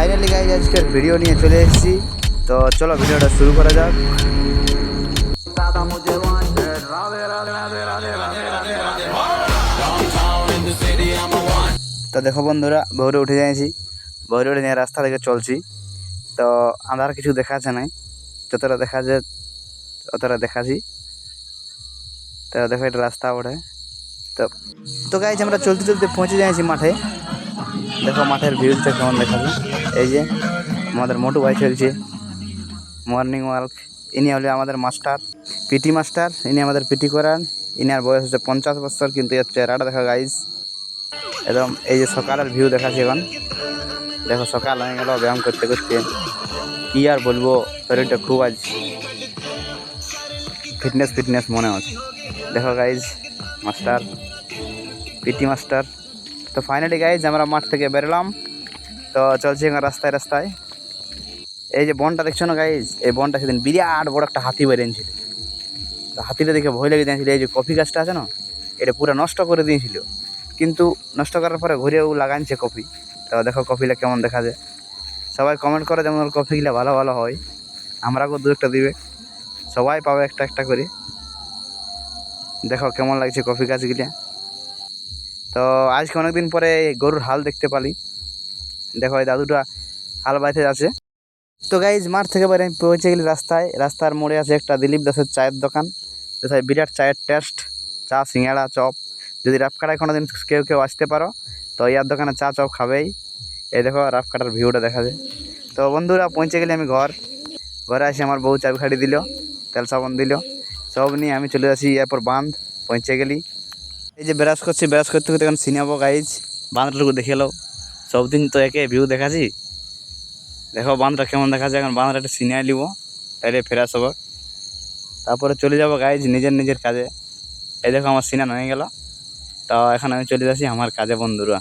Finally guys আজকের video নিয়ে চলে এসেছি। তো চলো ভিডিওটা শুরু করা যাক। তো দেখো বন্ধুরা, ভোরে উঠে যাইছি। ভোরে উঠে নিয়ে রাস্তা থেকে চলছি। তো আধার কিছু দেখাচ্ছে নাই, যতটা দেখা যায় অতটা দেখাছি। তো দেখো এটা রাস্তা ওঠে। তো তো গাইজ আমরা চলতে চলতে পৌঁছে যাইছি মাঠে। দেখো মাঠের ভিউজটা কেমন দেখাবে। এই যে আমাদের মোটু ভাই চলছে মর্নিং ওয়াক। ইনি হলে আমাদের মাস্টার, পিটি মাস্টার। ইনি আমাদের পিটি করান। ইনার বয়স হচ্ছে 50 বছর, কিন্তু এর চেহারাটা দেখা গাইজ একদম। এই যে সকালের ভিউ দেখাচ্ছি এখন। দেখো সকাল হয়ে গেল, ব্যায়াম করতে করতে কি আর বলবো, শরীরটা খুব আজ ফিটনেস মনে হচ্ছে। দেখো গাইজ মাস্টার, পিটি মাস্টার। তো ফাইনালি গাইজ আমরা মাঠ থেকে বেরোলাম। তো চলছি এখন রাস্তায় রাস্তায়। এই যে বনটা দেখছো না গাইজ, এই বনটা সেদিন বিরাট বড় একটা হাতি বেরিয়েছিল। তো হাতিটা দেখে ভয় লেগে দিয়েছিল। এই যে কফি গাছটা আছে না, এটা পুরো নষ্ট করে দিয়েছিল, কিন্তু নষ্ট করার পরে ঘুরেও লাগানছে কফি। তো দেখো কফিটা কেমন দেখা যায়। সবাই কমেন্ট করে যেমন কফিগুলো ভালো ভালো হয়, আমরাকেও দু একটা দিবে, সবাই পাবে একটা একটা করে। দেখো কেমন লাগছে কফি গাছগুলা। তো আজকে অনেকদিন পরে গরুর হাল দেখতে পালি। দেখো এই দাদুটা হাল বাইতে আছে। তো গাইজ মাঠ থেকে বাইরে আমি পৌঁছে গেলি রাস্তায়। রাস্তার মোড়ে আছে একটা দিলীপ দাসের চায়ের দোকান। কোথায় বিরাট চায়ের টেস্ট, চা, সিঙ্গাড়া, চপ। যদি রাফকাটায় কোনো দিন কেউ আসতে পারো তো ইয়ার দোকানে চা চপ খাবেই। এই দেখো রাফকাটার ভিউটা দেখা যায়। তো বন্ধুরা পৌঁছে গেলে আমি ঘরে আসি। আমার বউ চাবিখাড়ি দিল, তেল সাবান দিল, সব নিয়ে আমি চলে আসি এরপর বাঁধ। পৌঁছে গেলি। এই যে ব্রাশ করছি, ব্রাশ করতে করতে এখন সিনেমাবো গাইজ। বাঁধটুকু দেখে এলো। সব দিন তো একে ভিউ দেখাছি। দেখো বাঁধটা কেমন দেখা যায়। এখন বাঁধটা একটা সিনিয়ে নিব, তাইলে ফেরাস হবো। তারপরে চলে যাবো গাইজ নিজের কাজে। এই দেখো আমার সিনা হয়ে গেল। তো এখন আমি চলে যাচ্ছি আমার কাজে বন্ধুরা।